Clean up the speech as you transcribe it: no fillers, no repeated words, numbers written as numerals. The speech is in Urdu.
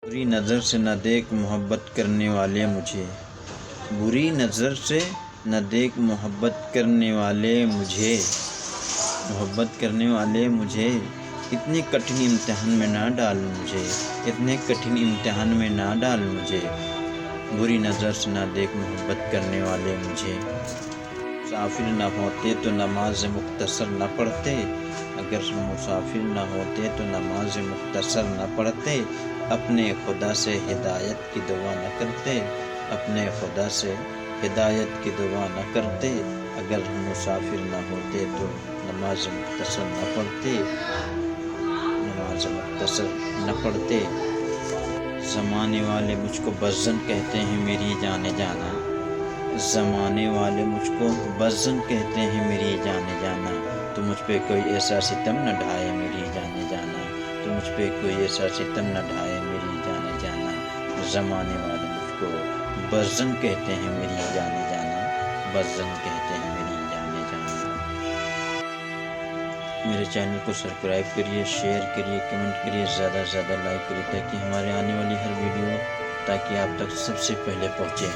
بری نظر سے نہ دیکھ محبت کرنے والے مجھے، بری نظر سے نہ دیکھ محبت کرنے والے مجھے، محبت کرنے والے مجھے، اتنے کٹھن امتحان میں نہ ڈال مجھے، اتنے کٹھن امتحان میں نہ ڈال مجھے، بری نظر سے نہ دیکھ محبت کرنے والے مجھے۔ مسافر نہ ہوتے تو نماز مختصر نہ پڑھتے، اگر مسافر نہ ہوتے تو نماز مختصر نہ پڑھتے، اپنے خدا سے ہدایت کی دعا نہ کرتے، اپنے خدا سے ہدایت کی دعا نہ کرتے، اگر ہم مسافر نہ ہوتے تو نماز مختصر نہ پڑھتے، نماز مختصر نہ پڑھتے۔ زمانے والے مجھ کو بزن کہتے ہیں میری جانے جانا، زمانے والے مجھ کو بزن کہتے ہیں میری جانے جانا، تو مجھ پہ کوئی ایسا ستم نہ ڈھائے میری جانے جانا، تو مجھ پہ کوئی ایسا ستم نہ ڈھائے میری جانے جانا۔ زمانے والے مجھ کو بزن کہتے ہیں میری جانے جانا، بزن کہتے ہیں میری جانے جانا۔ میرے چینل کو سبسکرائب کریے، شیئر کریے، کمنٹ کریے، زیادہ سے زیادہ لائک کریے، تاکہ ہمارے آنے والی ہر ویڈیو آپ تک سب سے پہلے پہنچے۔